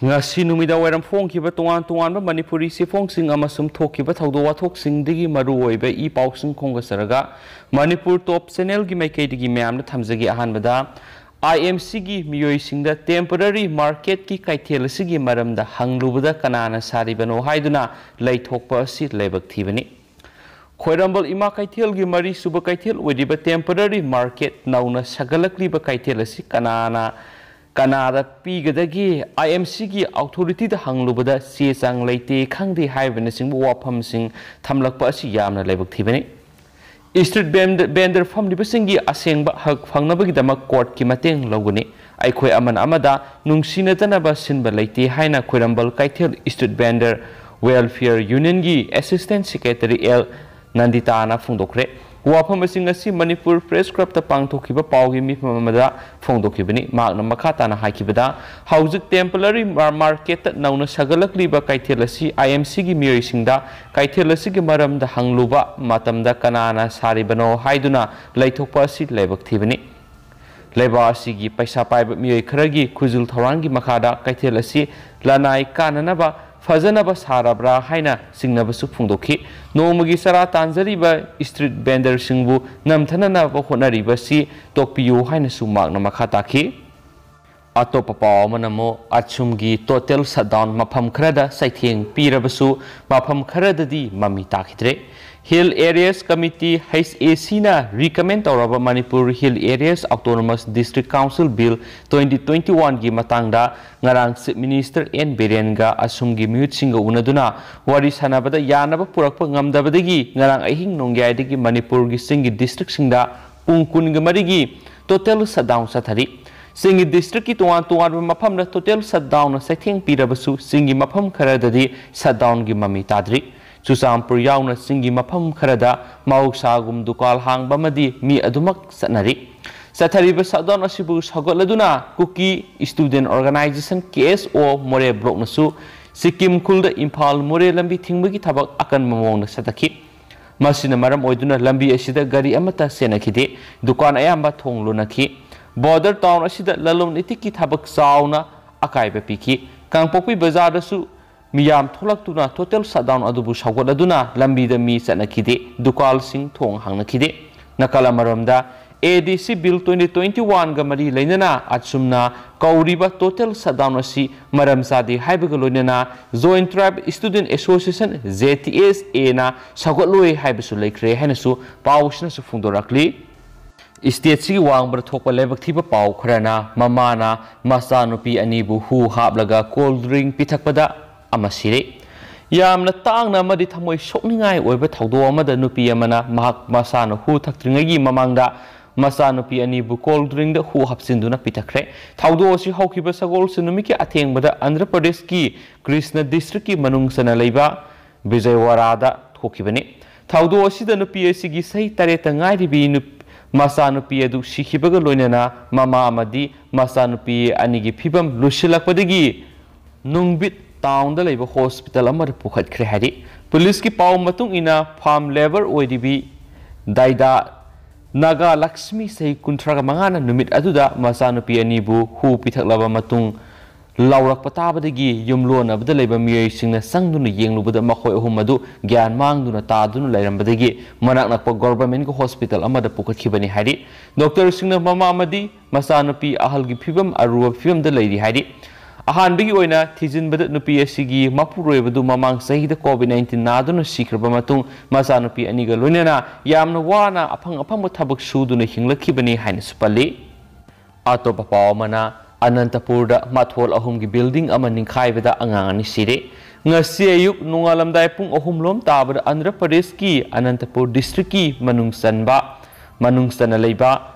ngasi numida wairam phongkiba tongan tongan ba manipuri sifong amasum thokiba thaudo wathok singdigi maru oiba I pausing khonga saraga manipur top channel gi maikei digi myam na thamjagi ahanbada IMC gi miyoi singda temporary market ki kaithel sigi maramda hanglubada kanana saribano haiduna leithokpa asi lebak thibani khoirambal ima kaithel gi mari suba kaithel oidiba temporary market nauna sagalakliba kaithel asi kanada pigadagi IMC gi authority da hanglubada se chang leite khangde haibana singbu wafam sing thamlakpa asi yamna lebak thibani street vendor famliba singi asengba hak phangnabagi damak court ki mateng loguni aikhoi aman amada nungsinatana ba sinba leite haina khoirambal kaithel street vendor welfare union gi assistant secretary L Nanditana phongdokre wafam sing asi Manipur press club ta pangthokiba pawgi mi mamada phongdokibani magna makhatana haikibada haujuk temporary market nauna sagalakliba kaithelasi IMC gi miyoi singda kaithelasi gi maramda hangluba matamda kanana saribano haiduna leithokpa asi lebak thibani leba asi gi paisa paiba miyoi kharagi khujul thorangi makhada kaithelasi lanai kananaba Fajanaba sarabra haina singnabasu phungdokhi nomagi sara tanjariba street vendor singbu namthanana ba honariba si tokpiyu haina sumagna makhataki atopa pawamanamo achumgi total shutdown mafam kharada saitheng pirabasu mafam kharadadi mami takhidre Hill Areas Committee HAC na recommend tawraba Manipur Hill Areas Autonomous District Council Bill 2021 gi matangda ngarang Chief Minister N Biren ga asumgi mute singa unaduna wari sanabada yanaba purakpa ngamdabadagi ngarang ahing nongyai Manipur gi singi district singda pungkun ga marigi total shutdown sathari singi district ki tuan mafam na total shutdown saitheng pirabasu singi mafam kharadadi shutdown gi mami tadri Chusampur yauna singi mafam kharada mausagum dukal hang bamadi mi adumak sanari sathariba shutdown asibu sagoladuna Kuki Student Organization KSO More Block nasu Sikkim khulda Imphal More lambi thingbagi thabak akan mamong na satakhi masina maram oiduna lambi asida gari amata senakhide dukan ayamba thonglunakhi border town asida lalom nitiki thabak sauna akaiba pikhi Kangpokpi bazar dasu Miyam tholak total shutdown adubu sagoladuna lambi da mi sanakide dukal sing thong hangnakide nakala maramda ADC Bill 2021 ga mari leinana achumna kauriba total shutdown asi maram sadi haibaga loinana Joint Tribe Student Association JTSA na sagoloi haibasu leikre hainasu pawsna su phungdorakli State si wangbar thokpa lebak thiba paw kharana mamana masanupi anibu hu hablaga cold drink pithakpada amasire yamna tangna madi thamoi sokningai oiba thaudo amada nupi amana mahak masana hu thaktringagi mamangda masanupi ani bu cold drink da hu hapsinduna pitakhre thaudo si haukiba sagol sunumiki athengbada Andhra Pradesh ki Krishna district ki manung sana leiba Vijayawada da thokibani thaudo si da nupi si gi sahi tareta ngai ribi masanupi adu sikhibaga loinana mama amadi masanupi ani gi phibam lusilakpadagi nungbit town da leiba hospital amar pukhat khre hari police ki paw matung ina farm labor oidibi daida naga lakshmi sei kunthraga mangana numit aduda masanupi anibu hu pithaklaba matung laurak patabadagi yumlon abda leiba miyai singna sangduna yenglubada makhoi ahum adu gyan mangduna taduna lairambadagi manak nakpa government ko hospital amada pukhat khibani hari doctor singna mama amadi masanupi ahal gi phibam aruwa phibam da leiri hari ahanbigi oina thijinbada nupi asigi mapuroibadu mamang sahida COVID-19 naduna sikraba matung masanupi aniga loinana yamna wana aphang thabak suduna hinglakhibani haina supalli atopa pawmana Anantapur da mathol ahum gi building ama ningkhaibada angang ani sire ngasi ayuk nungalamdai pung ahum lom tabada Andhra Pradesh ki Anantapur district ki manung sana leiba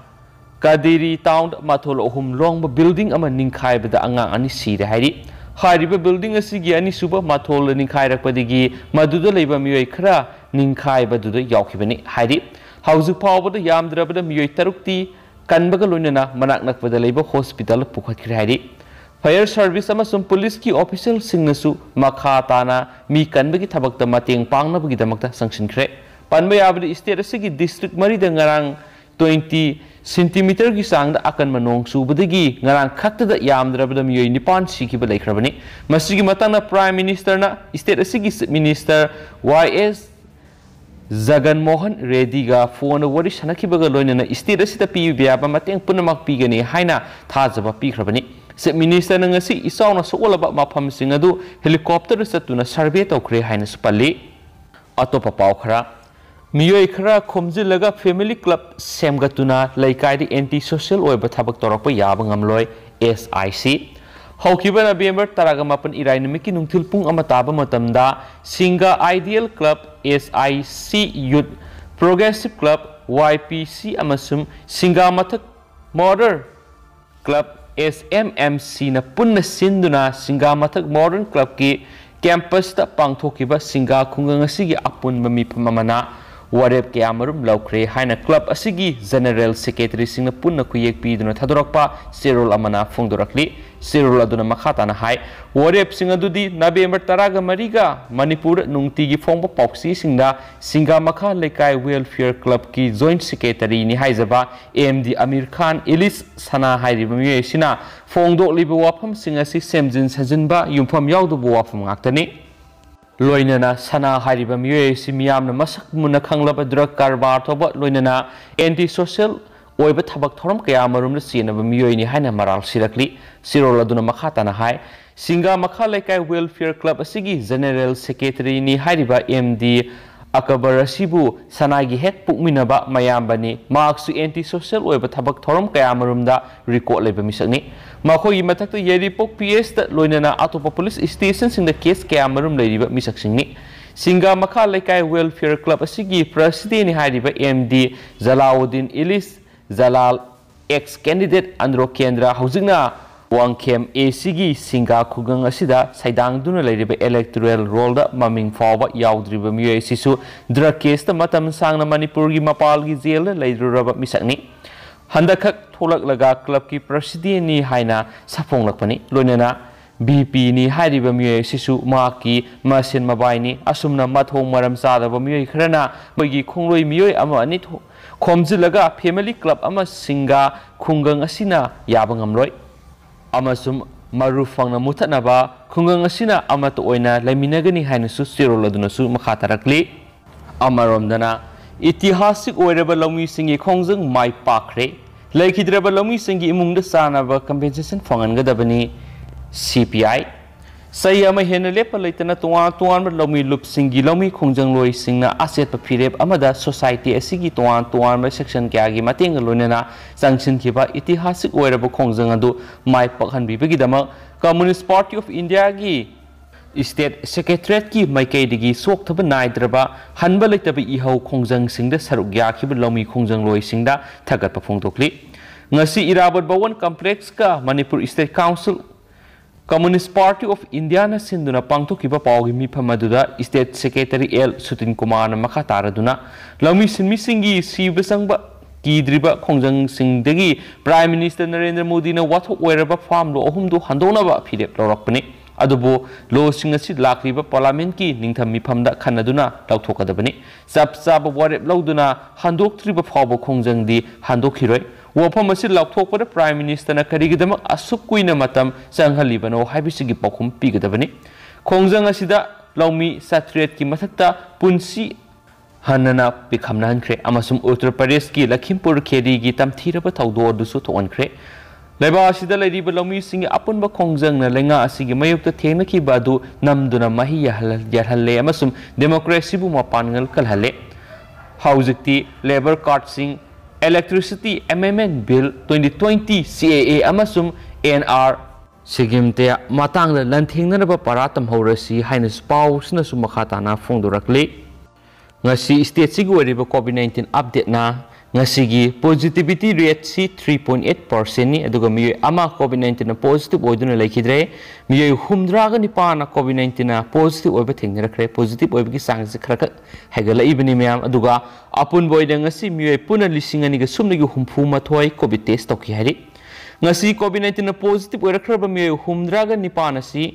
Kadiri town mathol ahum long building ama ningkhai bada angang ani sire hairi hariba building asigi ani suba mathol ningkhai rakpadigi maduda leiba miyoi khara ningkhai baduda yaukhibani hairi hauju pawbada yamdrabada miyoi tarukti kanbaga loinana manak nakpada leiba hospital pukhatkri hairi fire service amasum police ki official singnasu makha tana mi kanbagi thabakta mateng pangnabagi damakta sangshinkhre panba yabadi state asigi district mari da ngarang 20 centimetre की चांग अकन नोंग चूबदगी ngarang khakta yamdrabada miyoi nipan sikiba leikrabani masigi matangna prime minister na state asigi minister YS Jagan Mohan Reddy ga phone wari sanakibaga loinana state asida pi biaba mateng punamak pigani haina thajaba pikrabani se minister na ngasi isauna soolaba mafam singadu helicopter satuna survey tawkre haina spalli atopa paw khara मियोई खरा खोमजिलगा family club सेमगतुना लैकाइदि anti social ओइबा थाबक तोरप याब ngamloi SIC हौकिबा नवेम्बर 18 इराय नमिकि नुंथिल पुंग अमा ताबा मतमदा सिंगा ideal club SIC youth progressive club YPC अमसुम सिंगा मथक मॉडर्न क्लब SMMC न पुन्न सिंदुना सिंगा मथक मॉडर्न क्लब की कैंपस ता पांगथोकिबा सिंगा खुंगंग असिगी अपुन ममिफम अमना वारेप के आमरुम लौख्रे हाइना क्लब असिगी जनरल सेक्रेटरी सिंह पुन्न कुयेक पीदुना थादोरकपा सेरोल अमना फोंदोरकली सेरोल अदुना मखाताना हाय वारेप सिंह अदुदी नवेम्बर 13 गा मणिपुर नुंगतीगी फोंबा पॉक्सी सिंगदा सिंगा मखा लेकाय वेलफेयर क्लब की जॉइंट सेक्रेटरी नि हाइजबा AMD आमिर खान इलिस सना हाइरिबा मियेसिना फोंदोकलिबा वाफम सिंह असि सेमजिन सजिनबा युमफम यावदुबो वाफम गाक्तनी लोइनना सना हारिबा मियोयसि मियामना मसक मुना खंगलाबा ड्रग कारबार थोबा लोइनना एंटी सोशल ओइबा थबक थोरम कया मरुमना सिनबा मियोयनि हाइना मराल सिरकली सिरोल अदुना मखाताना हाय सिंगा मखा लेकाय वेलफेयर क्लब असिगी जनरल सेक्रेटरी नि हारिबा MD अकबर असिबु सनागी हेक पुकमिनबा मयामबनी मार्क्सु एंटी सोशल ओइबा थबक थोरम कया मरुमदा रिकॉर्ड लेबा मिसकनी माखोई मथक येरिपोक PS ता लोइनना अतोपा पुलिस स्टेशन सिंग द केस कया मरुम लेरिबा मिसक सिंगनी सिंगा मखा लेकाय वेलफेयर क्लब असिगी प्रेसिडेंट हारिबा MD जलाउद्दीन इलिस जलाल एक्स कैंडिडेट अंद्रो केंद्र हौजिंगना वांगखेम एसीगी सिंगा खुगंग असिदा साइदांगदुना लेरिबा इलेक्टोरल रोल दा ममिंग फावबा याउद्रिबा मियोय सिसु ड्रग केस ता मतम सांगना मणिपुर की मपाल की जेल लेरुरबा मिसकनी हंदखक थोलकलगा क्लब की प्रेसिडेंट नि हाइना सफोंगलकपनी लोइनना BP नि हारिबा मियोय सिसु माकी मसिन मबाइनी असुमना मथोंग मरम चादबा मियोय खरना मगी खोंगलोय मियोय अमा अनि खोमजिलगा फैमिली क्लब अमा सिंगा खुंगंग असिना याबा ngamloi अमसुम मरु फंगना मुथनबा खुंगंग असिना अमत ओइना लेमिनगनी हाइनसु सिरोलदुनसु मखातारकली अमरोमदना इतिहासिक ओइरबा लौमी सिंगी खोंजंग माइ पाखरे लेखिद्रबा लौमी सिंगी इमुंगदा सानाबा कंपेंसेशन फंगनगदबनी CPI सही अमा हेन लेप लेतना तोआन लौमी लुप सिंगी लौमी खोंजंग लोई सिंगना आसेट फिरेप अमदा सोसाइटी असिगी तोआन सेक्शन क्यागी मतेंग लोइनना संगसिनखिबा इतिहासिक ओइरबा खोंजंग अदु माइ पखनबिबगिदमक कम्युनिस्ट पार्टी ऑफ इंडिया की स्टेट सेक्रेटरीट की माइकैदगी सोक्थब नाइद्रबा हनबा लेतबा इहौ खोंजंग सिंगदा सरुक याखिबा लौमी खोंजंग लोई सिंगदा थगतपा फोंदोकली ngasi irabat bawan complex ka Manipur State Council communist party of India न सिंधुना पांगथोकिबा पावगी मिफम अदुदा state secretary L Sutin Kumar मखा तारदुना लौमी सिनमी सिंगी सीब संगबा कीद्रिबा खोंजंग सिंगदगी प्राइम मिनिस्टर नरेंद्र मोदी न वाथो ओइरबा फार्म लो अहुमदो हंदोनबा फिरेप लौरकपनी अदुबो लो सिंग असि लाक्रिबा पार्लियामेंट की निंगथम मिफमदा खनदुना लौथोकदबनी सब सब वारेप लौदुना हंदोक्त्रिबा फावबो खोंजंगदी हंदोखिरोय वफम असी लौथोकपदा प्राइम मिनिस्टर न करिगदम असुक कुइना मतम संगहलिबनो हाइबिसिगी पखुम पिगदबनी खोंजंग असिदा लौमी सत्रेट की मथक्ता पुंसी हनना पिखमनानख्रे अमसुम उत्तर प्रदेश की लखीमपुर खेरी की तमथीरबा थौदो दुसु थोनख्रे लेबा असिदा लेरिबा लौमी सिंग अपुनबा खोंजंग न लेंगा असिगी मयुक्ता थेंगनखिबा दु नमदुना महि यहल्ले अमसुम डेमोक्रेसी बु मपानगल कलहले हाउजिकती लेबर कार्ड सिंग इलेक्ट्रिसिटी अमेंडमेंट बिल 2020 CAA अमसुम NR सिगिमते मातांग लंथेंगनबा परातम हौरसी हाइनस पाउसनसु मखाताना फोंदोरकले ngasi state sigi wariba COVID-19 update na ngasi positivity rate si 3.8% ni aduga mi ama COVID-19 na positive oiduna laikidre mi humdra ga ni pa na COVID-19 na positive oiba thengrakre positive oiba ki sang se khara hegala ibni myam aduga apun boida ngasi mi puna lising ani ga sumni gi humfu mathoi COVID test toki hari ngasi COVID-19 na positive oirakra ba mi humdra ga ni pa na si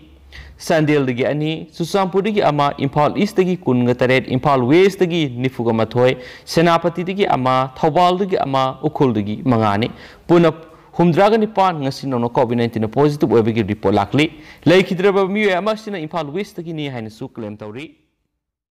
Sandel ani, Susampuri ama, Impal East kun taret, Impal West nifuga matoi, Senapati ama, Tawal ama, Ukul mangani, Puna Humdraga Nipan ngasino no COVID-19 positive webigi report lakli, Lake Hidraba Mu Amasina Impal West ni hain su claim tauri.